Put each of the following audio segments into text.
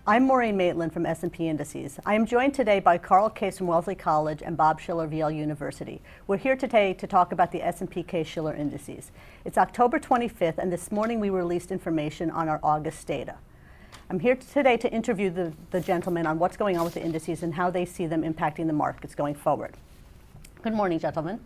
I'm Maureen Maitland from S&P Indices. I am joined today by Carl Case from Wellesley College and Bob Shiller of Yale University. We're here today to talk about the S&P Case Shiller Indices. It's October 25th, and this morning we released information on our August data. I'm here today to interview the gentlemen on what's going on with the indices and how they see them impacting the markets going forward. Good morning, gentlemen.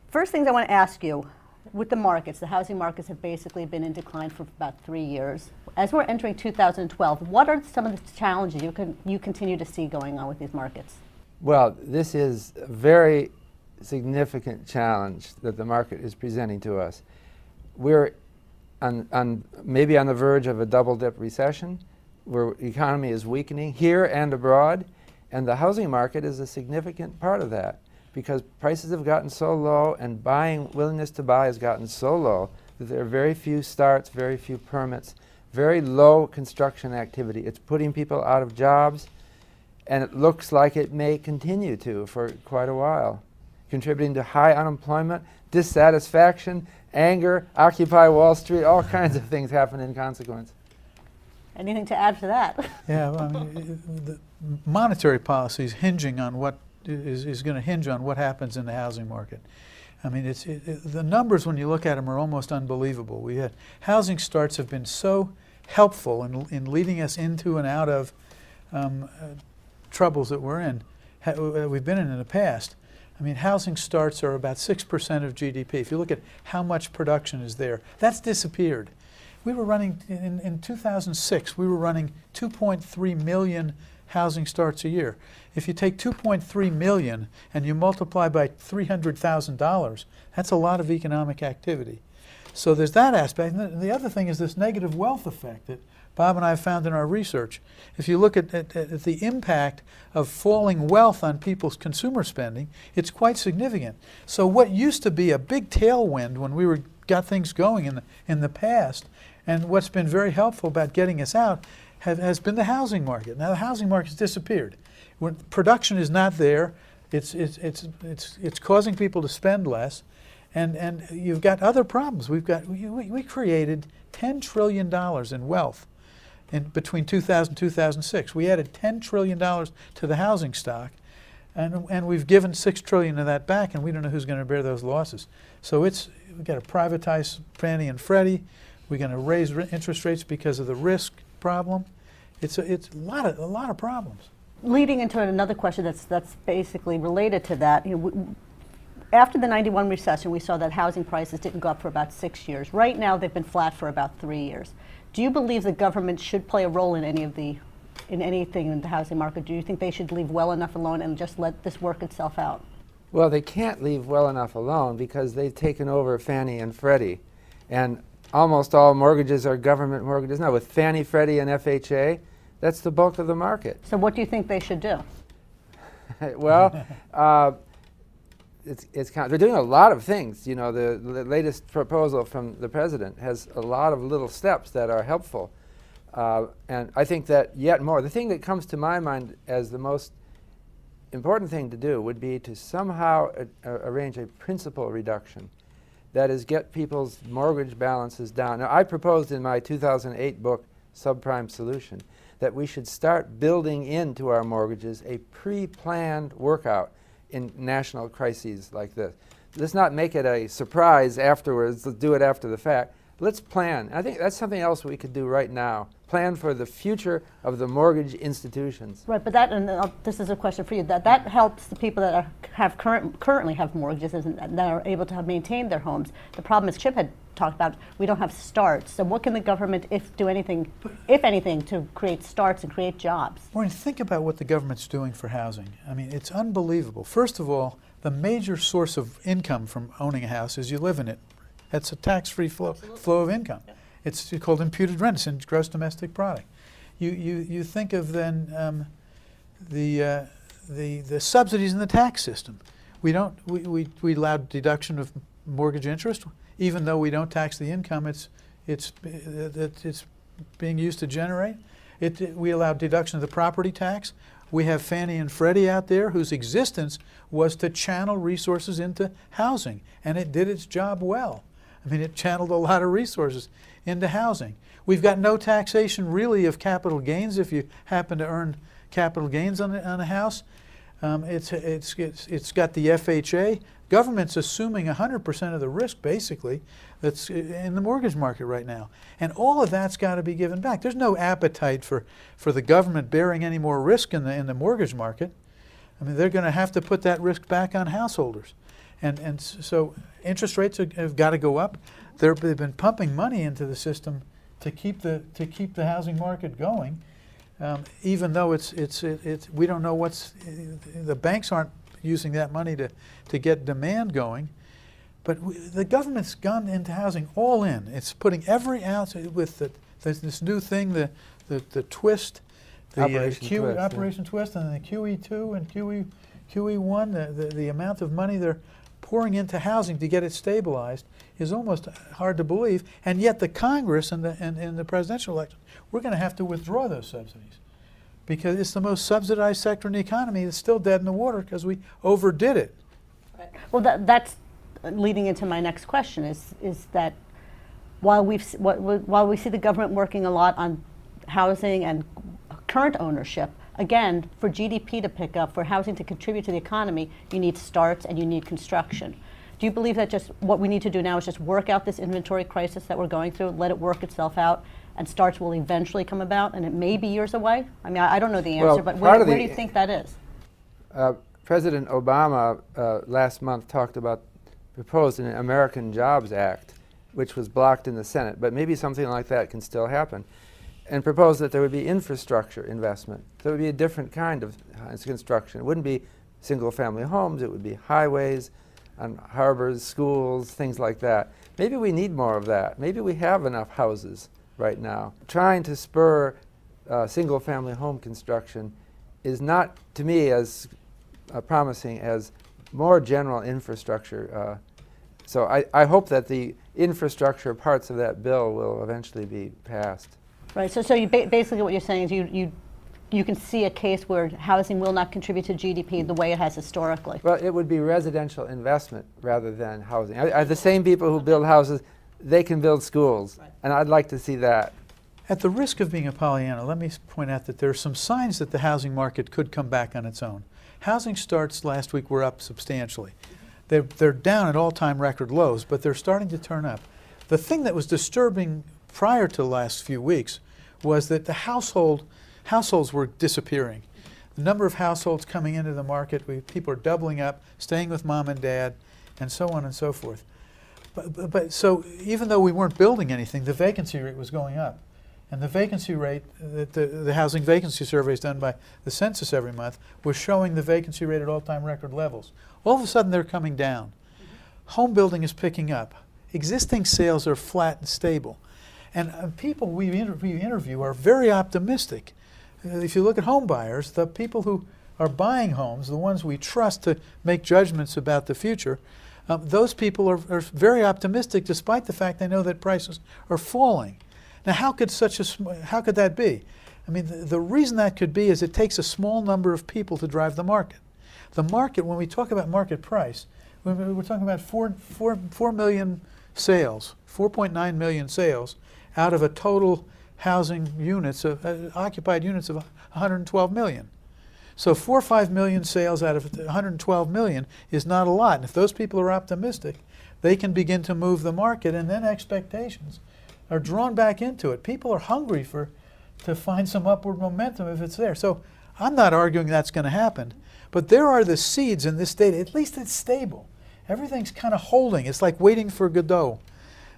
First things I want to ask you, with the markets, the housing markets have basically been in decline for about 3 years. As we're entering 2012, what are some of the challenges you continue to see going on with these markets? Well, this is a very significant challenge that the market is presenting to us. We're maybe on the verge of a double-dip recession, where the economy is weakening here and abroad, and the housing market is a significant part of that, because prices have gotten so low and willingness to buy has gotten so low that there are very few starts, very few permits, very low construction activity. It's putting people out of jobs, and it looks like it may continue to for quite a while, contributing to high unemployment, dissatisfaction, anger, Occupy Wall Street, all kinds of things happen in consequence. Anything to add to that? Yeah, well, I mean, the monetary policy is hinging on what is going to hinge on what happens in the housing market. I mean, the numbers, when you look at them, are almost unbelievable. Housing starts have been so helpful in leading us into and out of troubles that we've been in the past. I mean, housing starts are about 6% of GDP. If you look at how much production is there, that's disappeared. We were running, in 2006, we were running 2.3 million housing starts a year. If you take 2.3 million and you multiply by $300,000, that's a lot of economic activity. So there's that aspect. And the other thing is this negative wealth effect that Bob and I have found in our research. If you look at the impact of falling wealth on people's consumer spending, it's quite significant. So what used to be a big tailwind when we got things going in the past, and what's been very helpful about getting us out, has been the housing market. Now the housing market's disappeared. When production is not there, it's causing people to spend less, and you've got other problems. We created $10 trillion in wealth between 2000 and 2006. We added $10 trillion to the housing stock, and we've given $6 trillion of that back, and we don't know who's going to bear those losses. So we've got to privatize Fannie and Freddie. We're going to raise interest rates because of the risk problem. It's a lot of problems. Leading into another question that's basically related to that, after the '91 recession, we saw that housing prices didn't go up for about 6 years. Right now, they've been flat for about 3 years. Do you believe the government should play a role in anything in the housing market? Do you think they should leave well enough alone and just let this work itself out? Well, they can't leave well enough alone because they've taken over Fannie and Freddie, and almost all mortgages are government mortgages now. With Fannie, Freddie, and FHA, that's the bulk of the market. So what do you think they should do? Well, they're doing a lot of things. You know, the latest proposal from the president has a lot of little steps that are helpful. And I think that yet more, the thing that comes to my mind as the most important thing to do would be to somehow arrange a principal reduction. That is, get people's mortgage balances down. Now, I proposed in my 2008 book, Subprime Solution, that we should start building into our mortgages a pre-planned workout in national crises like this. Let's not make it a surprise afterwards. Let's do it after the fact. Let's plan. I think that's something else we could do right now. Plan for the future of the mortgage institutions. Right, but this is a question for you. That helps the people that currently have mortgages and that are able to maintain their homes. The problem, as Chip had talked about, we don't have starts. So what can the government do anything, if anything, to create starts and create jobs? Maureen, think about what the government's doing for housing. I mean, it's unbelievable. First of all, the major source of income from owning a house is you live in it. That's a tax-free flow of income. Yeah. It's called imputed rent. It's in gross domestic product. You think of then the subsidies in the tax system. We allowed deduction of mortgage interest, even though we don't tax the income. It's being used to generate. We allowed deduction of the property tax. We have Fannie and Freddie out there whose existence was to channel resources into housing, and it did its job well. I mean, it channeled a lot of resources into housing. We've got no taxation really of capital gains if you happen to earn capital gains on a house. It's got the FHA. Government's assuming 100% of the risk, basically, that's in the mortgage market right now. And all of that's got to be given back. There's no appetite for the government bearing any more risk in the mortgage market. I mean, they're going to have to put that risk back on householders. And so interest rates have got to go up. They've been pumping money into the system to keep the housing market going, even though we don't know the banks aren't using that money to get demand going. But the government's gone into housing all in. It's putting every ounce with this new thing, the twist, Operation Twist, and the QE2 and QE1, the amount of money they're pouring into housing to get it stabilized is almost hard to believe. And yet the Congress and the presidential election, we're going to have to withdraw those subsidies because it's the most subsidized sector in the economy that's still dead in the water because we overdid it. Well, that's leading into my next question is that while we see the government working a lot on housing and current ownership, again, for GDP to pick up, for housing to contribute to the economy, you need starts and you need construction. Do you believe that just what we need to do now is just work out this inventory crisis that we're going through, let it work itself out, and starts will eventually come about, and it may be years away? I mean, I don't know the answer, but where do you think that is? President Obama last month proposed an American Jobs Act, which was blocked in the Senate, but maybe something like that can still happen, and proposed that there would be infrastructure investment. There would be a different kind of construction. It wouldn't be single-family homes. It would be highways, and harbors, schools, things like that. Maybe we need more of that. Maybe we have enough houses right now. Trying to spur single-family home construction is not, to me, as promising as more general infrastructure. So I hope that the infrastructure parts of that bill will eventually be passed. Right. So you basically what you're saying is you can see a case where housing will not contribute to GDP the way it has historically. Well, it would be residential investment rather than housing. The same people who build houses, they can build schools, right. And I'd like to see that. At the risk of being a Pollyanna, let me point out that there are some signs that the housing market could come back on its own. Housing starts last week were up substantially. They're down at all-time record lows, but they're starting to turn up. The thing that was disturbing prior to the last few weeks was that the households were disappearing. The number of households coming into the market, people are doubling up, staying with mom and dad, and so on and so forth. But so even though we weren't building anything, the vacancy rate was going up. And the vacancy rate, the housing vacancy surveys done by the census every month, was showing the vacancy rate at all-time record levels. All of a sudden, they're coming down. Home building is picking up. Existing sales are flat and stable. And people we interview are very optimistic. If you look at home buyers, the people who are buying homes, the ones we trust to make judgments about the future, those people are very optimistic despite the fact they know that prices are falling. Now, how could that be? I mean, the reason that could be is it takes a small number of people to drive the market. The market, when we talk about market price, we're talking about 4 million sales, 4.9 million sales out of a total housing units, occupied units of 112 million. So 4 or 5 million sales out of 112 million is not a lot. And if those people are optimistic, they can begin to move the market, and then expectations are drawn back into it. People are hungry to find some upward momentum if it's there. So I'm not arguing that's going to happen, but there are the seeds in this data. At least it's stable. Everything's kind of holding. It's like waiting for Godot.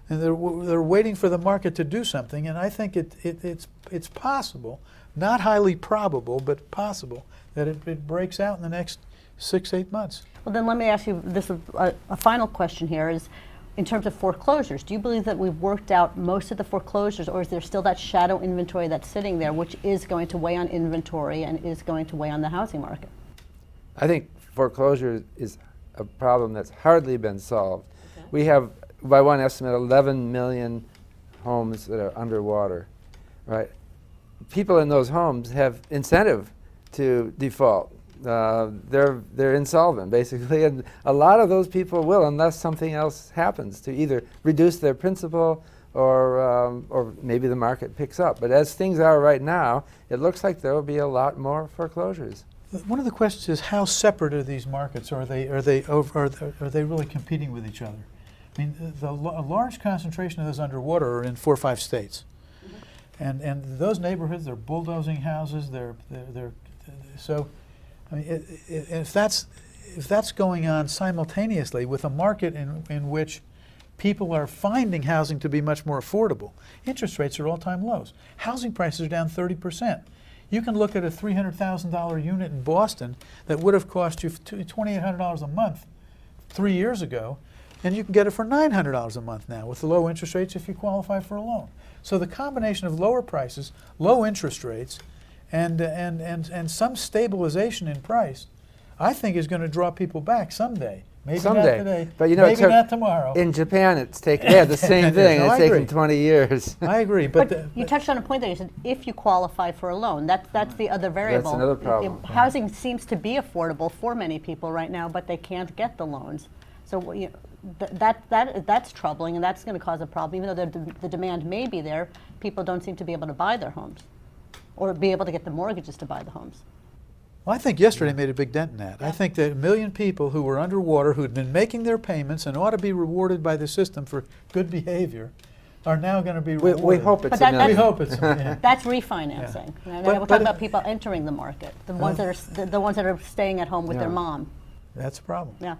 And they're waiting for the market to do something, and I think it's possible, not highly probable, but possible, that it breaks out in the next 6-8 months. Well, then let me ask you this, a final question here is, in terms of foreclosures, do you believe that we've worked out most of the foreclosures, or is there still that shadow inventory that's sitting there, which is going to weigh on inventory and is going to weigh on the housing market? I think foreclosure is a problem that's hardly been solved. Okay. We have, by one estimate, 11 million homes that are underwater, right? People in those homes have incentive to default. they're insolvent basically, and a lot of those people will, unless something else happens to either reduce their principal or maybe the market picks up. But as things are right now, it looks like there will be a lot more foreclosures. One of the questions is how separate are these markets? Are they really competing with each other? I mean, a large concentration of those underwater are in 4 or 5 states, and those neighborhoods, they're bulldozing houses. They're so. I mean, if that's going on simultaneously with a market in which people are finding housing to be much more affordable, interest rates are all-time lows. Housing prices are down 30%. You can look at a $300,000 unit in Boston that would have cost you $2,800 a month 3 years ago, and you can get it for $900 a month now with the low interest rates if you qualify for a loan. So the combination of lower prices, low interest rates, and some stabilization in price, I think is going to draw people back someday. Maybe Someday. not today, But you know, maybe not tomorrow. In Japan, it's taken, yeah, the same thing. No, It's I taken agree. 20 years. I agree, But you touched on a point there. You said if you qualify for a loan, that's the other variable. another problem. Housing seems to be affordable for many people right now, but they can't get the loans. So that's troubling, and that's going to cause a problem. Even though the demand may be there, people don't seem to be able to buy their homes or be able to get the mortgages to buy the homes. Well, I think yesterday made a big dent in that. I think that 1 million people who were underwater, who had been making their payments and ought to be rewarded by the system for good behavior, are now going to be rewarded. We hope it's But that- a million. We hope it's. Yeah. That's refinancing. And But- we're but talking about people entering the market, the ones that are staying at home with their Yeah. mom. That's a problem. Yeah.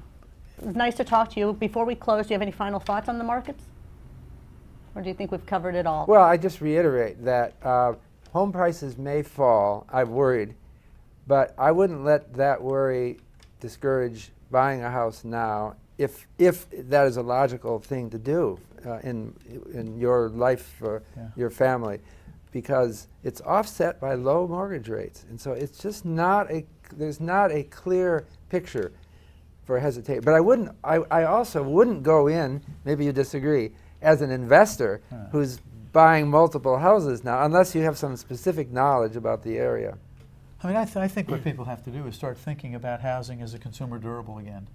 It was nice to talk to you. Before we close, do you have any final thoughts on the markets? Or do you think we've covered it all? Well, I just reiterate that home prices may fall. I've worried, but I wouldn't let that worry discourage buying a house now if that is a logical thing to do in your life for your family, because it's offset by low mortgage rates, and so it's just there's not a clear picture for hesitation. But I also wouldn't go in, maybe you disagree, as an investor who's buying multiple houses now, unless you have some specific knowledge about the area. I mean, I think what people have to do is start thinking about housing as a consumer durable again,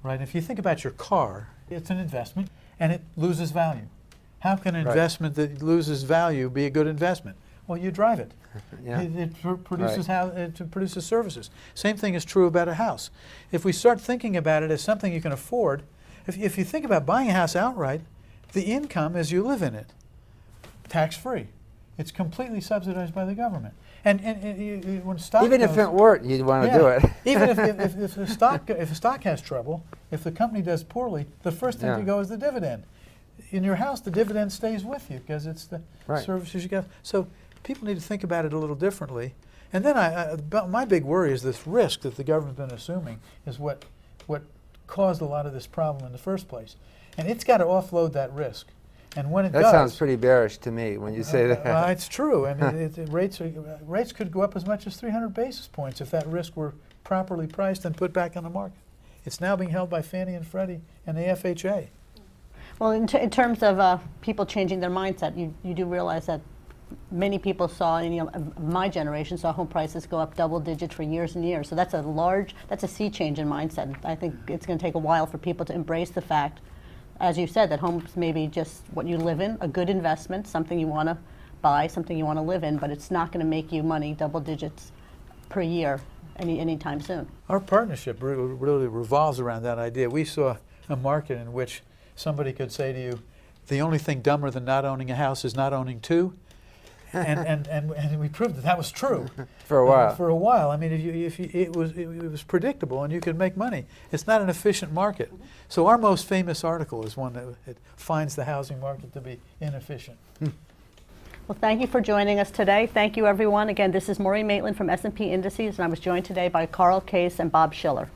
right? If you think about your car, it's an investment and it loses value. How can an investment that loses value be a good investment? Well, you drive it. Yeah. It produces services. Same thing is true about a house. If we start thinking about it as something you can afford, if you think about buying a house outright, the income as you live in it, tax-free. It's completely subsidized by the government. And when stock Even if it weren't, you'd want to do it. Even if the stock has trouble, if the company does poorly, the first thing to go is the dividend. In your house, the dividend stays with you because it's the services you get. So people need to think about it a little differently. And then my big worry is this risk that the government's been assuming is what caused a lot of this problem in the first place. And it's got to offload that risk. And when it does, That sounds pretty bearish to me when you say that. it's true. I mean, rates could go up as much as 300 basis points if that risk were properly priced and put back on the market. It's now being held by Fannie and Freddie and the FHA. Well, in terms of people changing their mindset, you do realize that many people saw, my generation saw home prices go up double digits for years and years. So that's a sea change in mindset. I think it's going to take a while for people to embrace the fact, as you said, that homes may be just what you live in, a good investment, something you want to buy, something you want to live in, but it's not going to make you money double digits per year anytime soon. Our partnership really revolves around that idea. We saw a market in which somebody could say to you, the only thing dumber than not owning a house is not owning two. And we proved that was true. For a while. For a while. I mean, it was predictable and you could make money. It's not an efficient market. So our most famous article is one that it finds the housing market to be inefficient. Well, thank you for joining us today. Thank you, everyone. Again, this is Maureen Maitland from S&P Indices, and I was joined today by Carl Case and Bob Shiller.